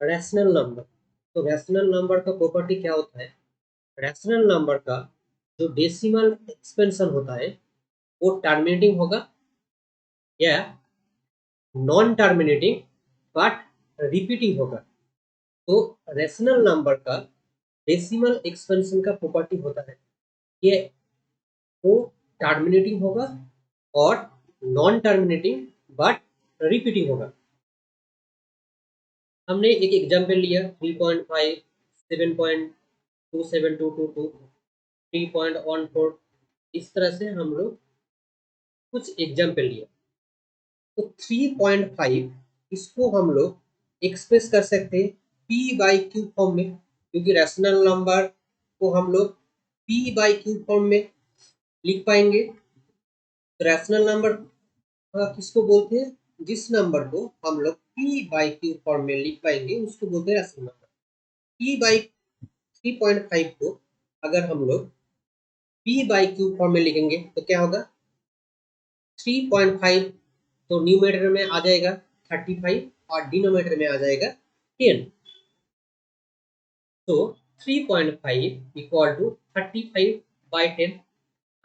Rational number. तो rational number का property क्या होता है? रैशनल नंबर का जो डेसिमल एक्सपेंशन होता है वो टर्मिनेटिंग होगा या नॉन टर्मिनेटिंग बट रिपीटिंग होगा। तो रैशनल नंबर का डेसिमल एक्सपेंशन का प्रॉपर्टी होता है कि वो टर्मिनेटिंग होगा और नॉन टर्मिनेटिंग बट रिपीटिंग होगा। हमने एक एग्जाम्पल लिया 3.5, 7.27222, 3.14, इस तरह से हम लोग कुछ एग्जाम्पल लिया। तो 3.5 इसको हम लोग एक्सप्रेस कर सकते हैं पी बाई क्यू फॉर्म में, क्योंकि रैशनल नंबर को हम लोग पी बाई क्यू फॉर्म में लिख पाएंगे। तो रैशनल नंबर किसको बोलते हैं? जिस नंबर को हम लोग पी बाई क्यू फॉर्म में लिख पाएंगे उसको बोलते हैं रैशनल नंबर। पी बाई 3.5 को अगर हम लोग पी बाई क्यू फॉर्म में लिखेंगे तो क्या होगा? 3.5 तो न्यूमरेटर में आ जाएगा 35 और डिनोमिनेटर में आ जाएगा 10। तो 3.5 इक्वल टू 35/10।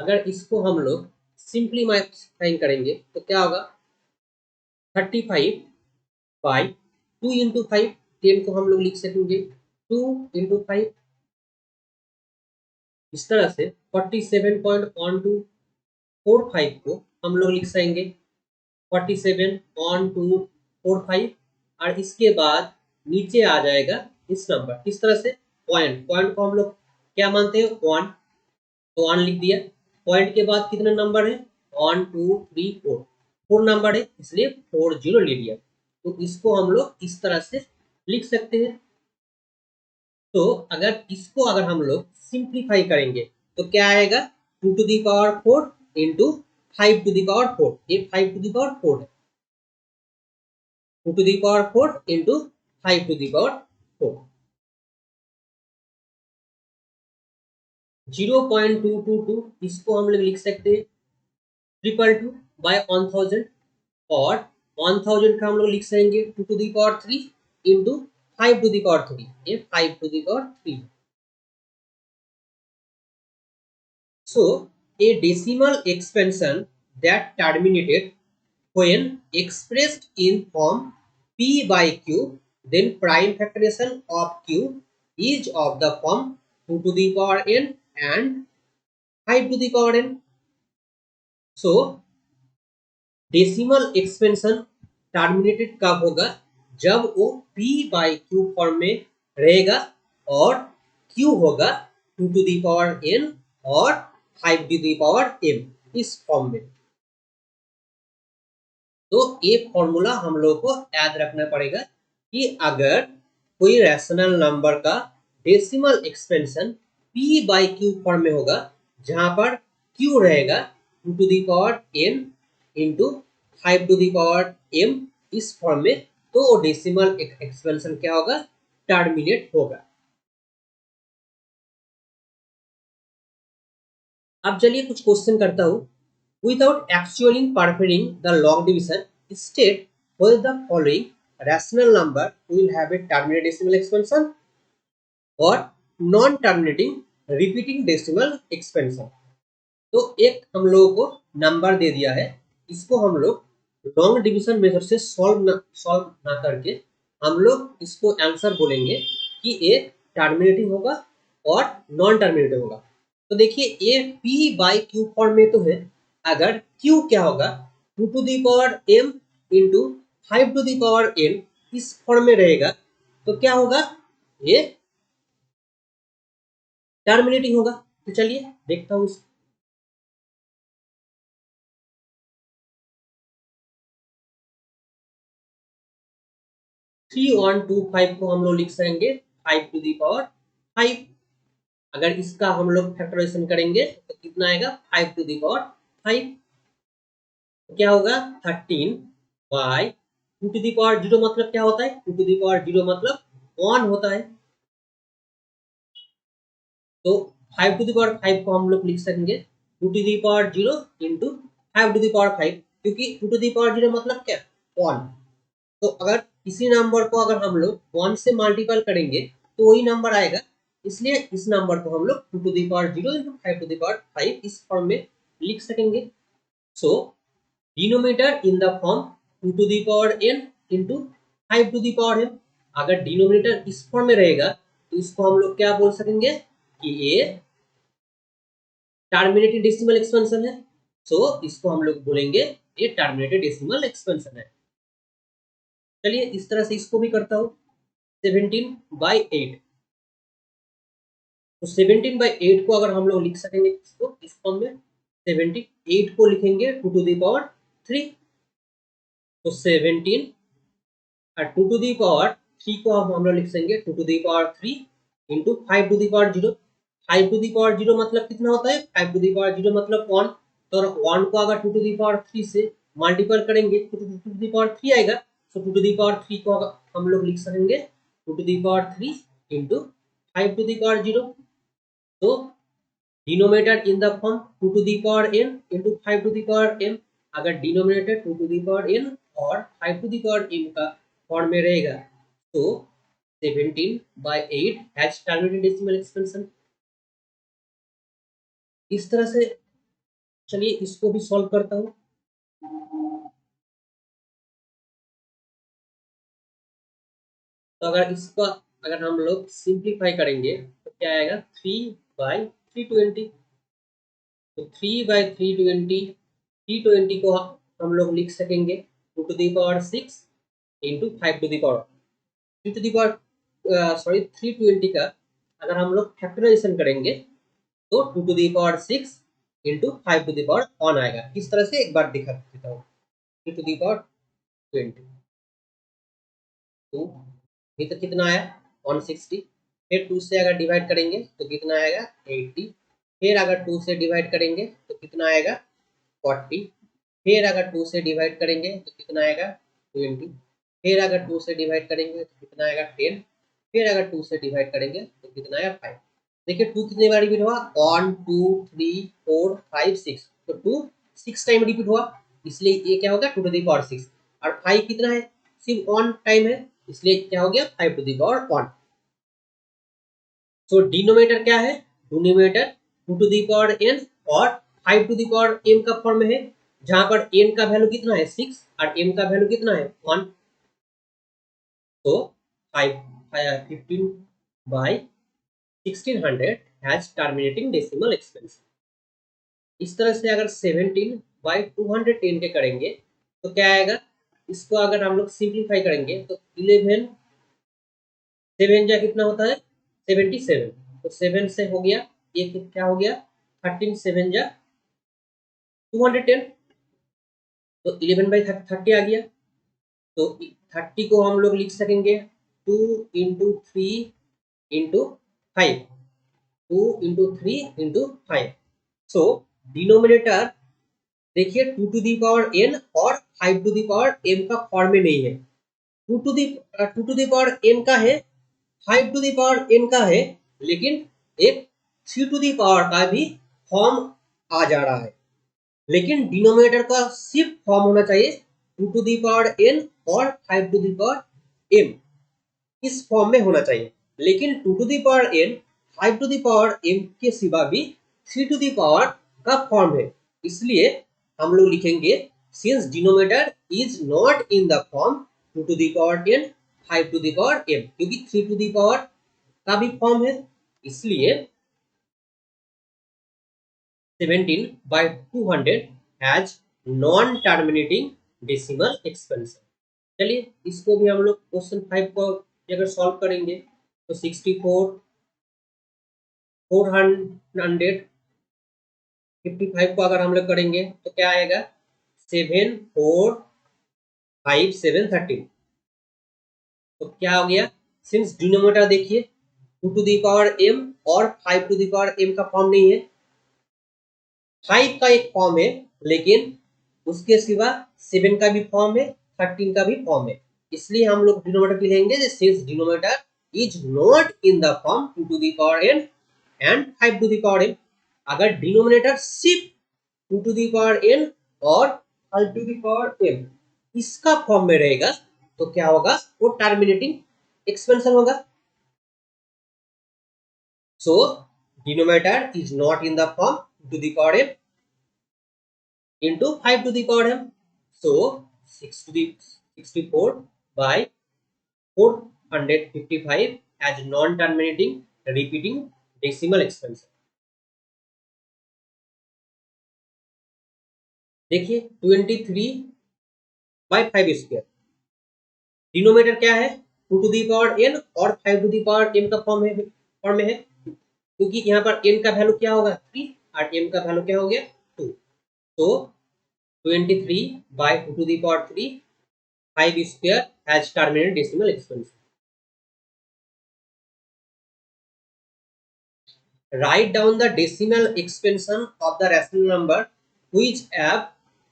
अगर इसको हम लोग सिंप्लीफाई करेंगे तो क्या होगा? 35/2 × 5, 10 को हम लोग लिख सकेंगे 2 × 5, इस तरह से 47.1245 को हम लोग लिख सकेंगे 47.1245। और इसके बाद नीचे आ जाएगा इस नंबर, किस तरह से? पॉइंट, पॉइंट को हम लोग क्या मानते हैं? 1, तो 1 लिख दिया। पॉइंट के बाद कितने नंबर है? 1 2 3 4, 4 नंबर है इसलिए 40 ले लिया। तो इसको हम लोग इस तरह से लिख सकते हैं। तो अगर हम लोग सिंप्लीफाई करेंगे तो क्या आएगा? 2 to the power 4 into 5 to the power 4, ये 5 to the power 4 है। 2 to the power 4 into 5 to the power 4, 0.222 इसको हम लोग लिख सकते हैं 222/1000, और 1000 का हम लोग लिख सकेंगे 2 to the power 3 into 5 to the power 3, ये 5 to the power 3। So a decimal expansion that terminated when expressed in form p by q, then prime factorization of q is of the form 2 to the power n and 5 to the power n। So decimal expansion terminated कब होगा? जब वो p by Q form में रहेगा और q होगा 2 to the power n और 5 to the power m इस फॉर्म में। तो ये फॉर्मूला हम लोग को याद रखना पड़ेगा कि अगर कोई रैशनल नंबर का decimal expansion p by Q form में होगा जहां पर q रहेगा 2 to the power n into 5 to the power m इस फॉर्म में, तो डेसिमल एक्सपेंशन क्या होगा? टर्मिनेट होगा। अब चलिए कुछ क्वेश्चन करता हूं। Without actually performing the long division, state whether the following rational number will have a terminate decimal expansion or non terminating repeating decimal expansion। तो एक हम लोगों को नंबर दे दिया है, इसको हम लोग लॉन्ग डिवीजन मेथड से सॉल्व ना करके हम लोग इसको आंसर बोलेंगे कि ये टर्मिनेटिंग होगा और नॉन टर्मिनेटिंग होगा। तो देखिए ये p बाई क्यू फॉर्म में तो है, अगर q क्या होगा? 2 to the power m into 5 to the power n इस फॉर्म में रहेगा तो क्या होगा? ये टर्मिनेटिंग होगा। तो चलिए देखता हूँ इसको। 3125 को हम लोग लिख सकेंगे 5 to the power 5। अगर इसका हम लोग फैक्टराइजेशन करेंगे तो कितना आएगा? 5 to the power 5। तो क्या होगा? 13/2 to the power 0 मतलब क्या होता है? 2 to the power 0 मतलब 1 होता है। तो 5 to the power 5 को हम लोग लिख सकेंगे 2 to the power 0 into 5 to the power 5, क्योंकि 2 to the power 0 मतलब क्या? 1। तो अगर इसी नंबर को अगर हम लोग 1 से मल्टीपल करेंगे तो वही नंबर आएगा, इसलिए इस नंबर को हम लोग 2 to the power 0 into 5 to the power 5 इस फॉर्म में लिख सकेंगे। So denominator in the form 2 to the power n into 5 to the power m। अगर डिनोमिनेटर इस फॉर्म में रहेगा तो इसको हम लोग क्या बोल सकेंगे कि ये टर्मिनेटेड डेसिमल एक्सपेंशन है। सो इसको हम लोग बोलेंगे ये टर्मिनेटेड डेसिमल एक्सपेंशन है। चलिए इस तरह से इसको भी करता हूँ। 17/8, तो 17/8 को अगर हम लोग लिख सकेंगे इसको इस फॉर्म में, 78 को लिखेंगे 2 टू दी पावर 3, तो 17 और 2 टू दी पावर 3 को हम लोग लिख सकेंगे 2 to the power 3 into 5 to the power 0। 5 to the power 0 मतलब कितना होता है, 5 टू दी पावर 0 मतलब 1, तो 1 को अगर 2 टू दी पावर 3 से मल्टीपल करेंगे तो 2 टू दी पावर 3 आएगा। सो 2 टू दी पावर 3 को हम लोग लिख सकेंगे 2 to the power 3 into 5 to the power 0। तो denominator in the form 2 to the power n into 5 to the power m। अगर denominator 2 to the power n और 5 to the power m का form में रहेगा तो 17/8 हैज टर्मिनेटेड डेसिमल एक्सपेंशन। इस तरह से चलिए इसको भी सॉल्व करता हूँ। तो अगर इसका अगर हम लोग सिंप्लीफाई करेंगे तो क्या आएगा 3/320। तो 3/320 को हम लोग लिख सकेंगे 2 to the power 6 into 5 to the power 3 to the power 320 का अगर हम लोग फैक्टराइजेशन करेंगे तो 2 to the power 6 into 5 to the power 1 आएगा। इस तरह से एक बार दिखा देता हूँ। 3 टू दी पावर 20, तो ये तो कितना आया 160, फिर 2 से अगर डिवाइड करेंगे तो कितना आएगा 80, फिर अगर 2 से डिवाइड करेंगे तो कितना आएगा 40, फिर अगर 2 से डिवाइड करेंगे तो कितना आएगा 20, फिर अगर 2 से डिवाइड करेंगे तो कितना आएगा 10, फिर अगर 2 से डिवाइड करेंगे तो कितना आएगा 5। देखिए 2 कितने बार रिपीट हुआ 1 2 3 4 5 6, तो 2 6 टाइम रिपीट हुआ, इसलिए ये क्या होगा 2 टू द पावर 6। और 5 कितना है सिर्फ 1 टाइम है, इसलिए क्या हो गया 5 to the power 1। So denominator क्या है, denominator 2 to the power n और 5 टू द पावर m का फॉर्म में है, जहां पर n का वैल्यू कितना है 6 और m का वैल्यू कितना है 1। तो 15/1600 हैज टर्मिनेटिंग डेसिमल एक्सपेंशन। इस तरह से अगर 17/210 के करेंगे तो क्या आएगा, इसको अगर हम लोग सिंप्लीफाई करेंगे तो 11 7 जा कितना होता है 77, तो 7 से हो गया ये क्या हो गया 13 7 जा 210, तो 11/30 आ गया। तो 30 को हम लोग लिख सकेंगे 2 इंटू 3 इंटू 5, 2 इंटू 3 इंटू 5। सो डिनोमिनेटर देखिए 2 टू दी पावर n और 5 टू दी पावर m का फॉर्म में नहीं है। 2 टू दी पावर m का है, 5 टू दी पावर n का है, लेकिन एक 3 टू दी पावर का भी फॉर्म आ जा रहा है, लेकिन डिनोमिनेटर का सिर्फ फॉर्म होना चाहिए 2 टू दी पावर n और 5 टू दी पावर m, इस फॉर्म में होना चाहिए। लेकिन 2 to the power n 5 to the power m के सिवा भी 3 टू दी पावर का फॉर्म है, इसलिए हम लोग लिखेंगे since denominator is not in the form 2 to the power n 5 to the power m, क्योंकि 3 टू दी पावर का भी फॉर्म है, इसलिए 17/200 has non terminating decimal expansion. चलिए इसको भी हम लोग क्वेश्चन 5 को अगर सॉल्व करेंगे तो 64 455 को अगर हम लोग करेंगे तो क्या आएगा 7 4 5 7 13, तो क्या हो गया सिंस डिनोमिनेटर देखिए 2 टू दी पावर m और 5 टू दी पावर m का फॉर्म नहीं है, 5 का एक फॉर्म है लेकिन उसके सिवा 7 का भी फॉर्म है 13 का भी फॉर्म है, इसलिए हम लोग डिनोमिनेटर लिखेंगे since denominator is not in the form 2 to the power n and 5 to the power m। अगर डिनोमिनेटर सिर्फ 2 टू दी पावर n और 5 टू दी पावर m इसका फॉर्म में रहेगा तो क्या होगा, वो टर्मिनेटिंग एक्सपेंशन होगा। So denominator is not in the form to the power m into 5 to the power m. So 6 to the 64 by 455 as non-terminating repeating decimal expansion. देखिए 23/5 square, denominator क्या है 2 to the power n और 5 to the power m का form में है, क्योंकि यहाँ पर n का वैल्यू क्या होगा 3 और m का वैल्यू क्या हो गया 2। तो 23/2 to the power 3 5 square has terminated decimal expansion. Write down the decimal expansion of the rational number which have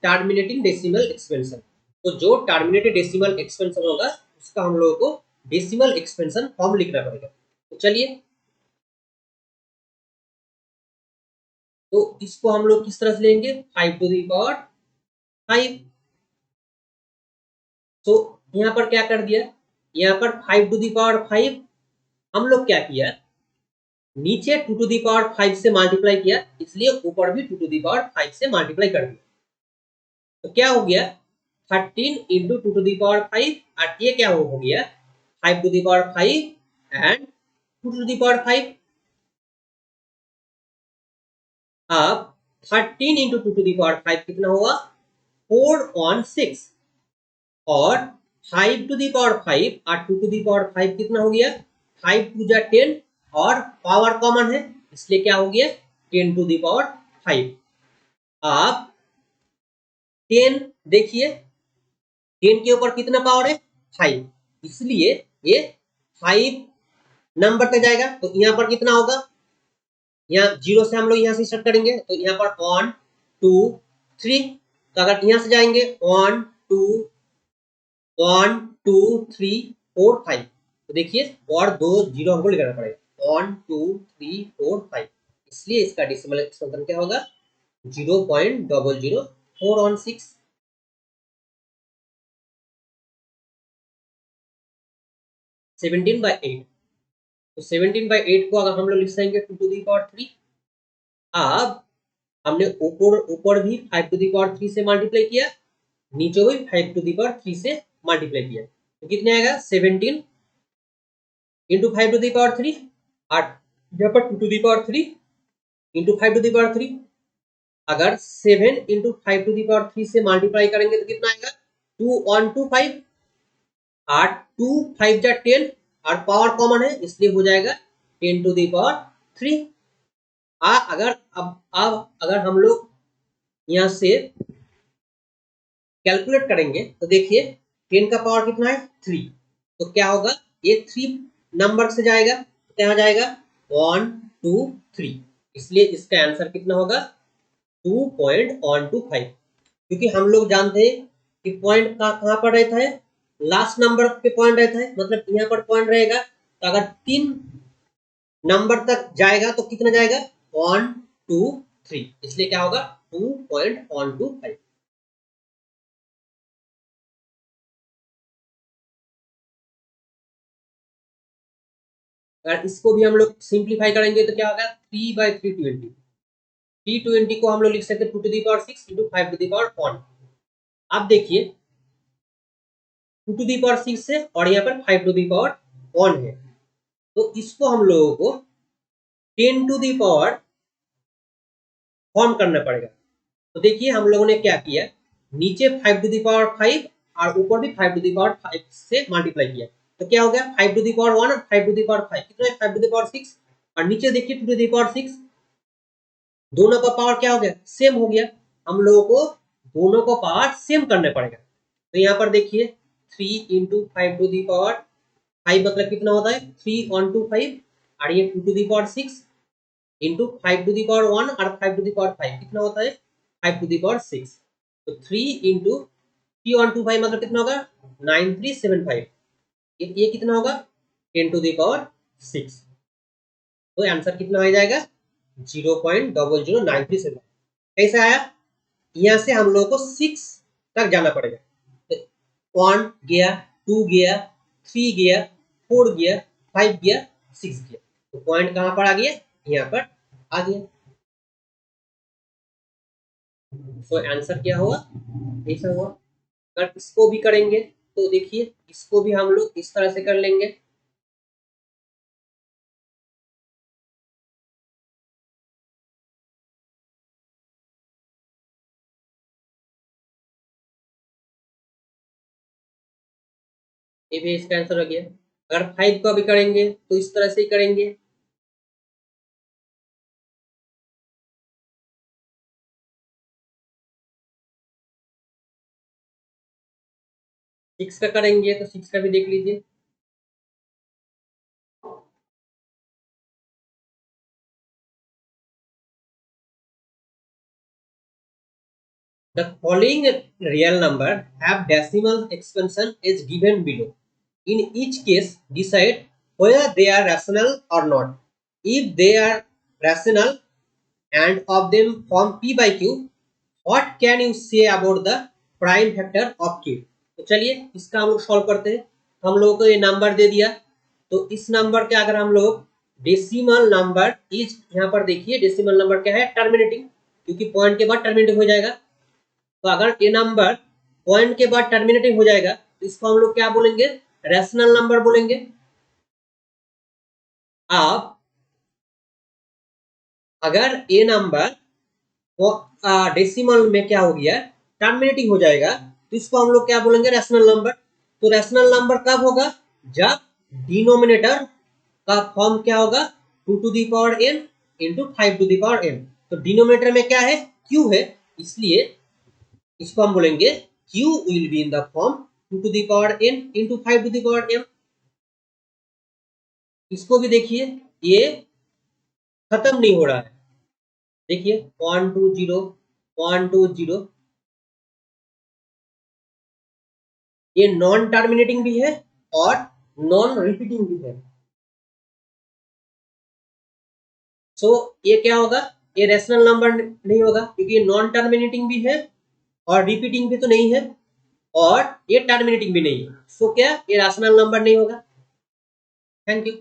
terminating decimal expansion. तो जो टर्मिनेटेड डेसिमल एक्सपेंशन होगा उसका हम लोगों को डेसिमल एक्सपेंशन फॉर्म लिखना पड़ेगा। तो चलिए, तो इसको हम लोग किस तरह से लेंगे 5 to the power 5। तो यहाँ पर क्या कर दिया, यहाँ पर 5 to the power 5 हम लोग क्या किया, नीचे 2 to the power 5 से मल्टीप्लाई किया, इसलिए ऊपर भी 2 to the power 5 से मल्टीप्लाई कर दिया। तो क्या हो गया 13 इंटू 2 to the power 5 और ये क्या हो गया 5 to the power 5 and 2 to the power 5। अब 13 इंटू 2 to the power 5 कितना होगा 4 on 6 और 5 to the power 5 और 2 to the power 5 कितना हो गया 5 to the 10 और पावर कॉमन है इसलिए क्या हो गया 10 to the power 5। अब 10 देखिए 10 के ऊपर कितना पावर है 5, इसलिए ये 5 नंबर तक जाएगा। तो यहाँ पर कितना होगा, यहाँ 0 से हम लोग यहाँ से स्टार्ट करेंगे, तो यहाँ पर 1 2 3, तो अगर यहाँ से जाएंगे 1 2 1 2 3 4 5, तो देखिए और 2 0 हमको लिखना पड़ेगा 1 2 3 4 5, इसलिए इसका डेसिमल एक्सपेंशन क्या होगा 0.004 on 6। 17/8, तो 17/8 को अगर हम लोग लिख देंगे 2 to the power 3। अब हमने ऊपर भी 5 to the power 3 से मल्टीप्लाई किया, नीचे भी 5 to the power 3 से मल्टीप्लाई किया, तो कितने आएगा 17 इंटू 5 to the power 3 और यहाँ पर 2 to the power 3 into 5 to the power 3। अगर 7 इंटू 5 to the power 3 से मल्टीप्लाई करेंगे तो कितना आएगा 2 on 2 5 और 2 5 जा 10 और पावर कॉमन है इसलिए हो जाएगा 10 to the power 3। अगर हम लोग यहाँ से कैलकुलेट करेंगे तो देखिए 10 का पावर कितना है 3, तो क्या होगा ये 3 नंबर से जाएगा, तो क्या जाएगा 1 2 3, इसलिए इसका आंसर कितना होगा 2.125, क्योंकि हम लोग जानते हैं कि पॉइंट कहाँ पर रहता है लास्ट नंबर पे पॉइंट रहता है, मतलब यहाँ पर पॉइंट रहेगा, तो अगर 3 नंबर तक जाएगा तो कितना जाएगा 1 2 3, इसलिए क्या होगा 2.125। अगर इसको भी हम लोग सिंप्लीफाई करेंगे तो क्या होगा 3/320, 320 को हम लोग लिख सकते हैं 2 to the power 6 into 5 to the power 1। अब देखिए 2 to the power 6 है और यहाँ पर 5 to the power 1 है, तो इसको हम लोगों को 10 to the power फॉर्म करना पड़ेगा। तो देखिए हम लोगों ने क्या किया, नीचे 5 to the power 5 और ऊपर भी 5 to the power 5 से मल्टीप्लाई किया, तो क्या हो गया 5 to the power 1 और 5 to the power 5 कितना है 5 to the power 6, और नीचे देखिए 2 to the power 6, दोनों का पावर क्या हो गया सेम हो गया, हम लोगों को दोनों को पावर सेम करने पड़ेगा। तो यहाँ पर देखिए 3 इंटू 5 to the power 5 मतलब कितना होता है 3 on 2 5, और ये 2 to the power 6 into 5 to the power 1 और 5 to the power 5 कितना होता है 5 to the power 6, तो 3 इंटू 3 on 2 5 मतलब कितना होगा 9375, ये कितना होगा 10 to the power 6, तो आंसर कितना आ जाएगा 0.00937। कैसे आया, यहाँ से हम लोग को 6 तक जाना पड़ेगा, तो 1 गया 2 गया, 3 गया, 4 गया, 5 गया, 6 गया। तो पॉइंट कहां पर आ गया? यहाँ पर आ गया। सो आंसर क्या हुआ? ऐसा हुआ। अगर इसको भी करेंगे तो देखिए, इसको भी हम लोग इस तरह से कर लेंगे। ये भी इसका आंसर हो गया। अगर 5 का भी करेंगे तो इस तरह से ही करेंगे। सिक्स का करेंगे तो 6 का भी देख लीजिए। The following real number have decimal expansion is given below. In each case, decide whether they are rational or not. If they are rational and of them form p by q, what can you say about the prime factor of q? तो चलिए इसका हम लोग solve करते हैं। हम लोगों को ये नंबर दे दिया, तो इस नंबर के अगर हम लोग डेसिमल नंबर इज, यहाँ पर देखिए डेसिमल नंबर क्या है? टर्मिनेटिंग, क्योंकि पॉइंट के बाद टर्मिनेटिंग हो जाएगा। तो अगर ये नंबर पॉइंट के बाद टर्मिनेटिंग हो जाएगा तो इसको हम लोग क्या बोलेंगे? रैशनल नंबर बोलेंगे। अब अगर ये नंबर डेसिमल में क्या हो गया? टर्मिनेटिंग हो जाएगा, तो इसको हम लोग क्या बोलेंगे? Rational number. तो रैशनल नंबर कब होगा? जब डिनोमिनेटर का फॉर्म क्या होगा? 2 to the power n into 5 to the power n। तो डिनोमिनेटर में क्या है? q है, इसलिए इसको हम बोलेंगे q will be in the form 2 to the power n into 5 to the power m। इसको भी देखिए, ये खत्म नहीं हो रहा है। देखिए 1 2 0 1 2 0, ये नॉन टर्मिनेटिंग भी है और नॉन रिपीटिंग भी है। सो ये क्या होगा? ये रैशनल नंबर नहीं होगा, क्योंकि ये नॉन टर्मिनेटिंग भी है और रिपीटिंग भी तो नहीं है, और ये टर्मिनेटिंग भी नहीं है। सो क्या ये रैशनल नंबर नहीं होगा? Thank you.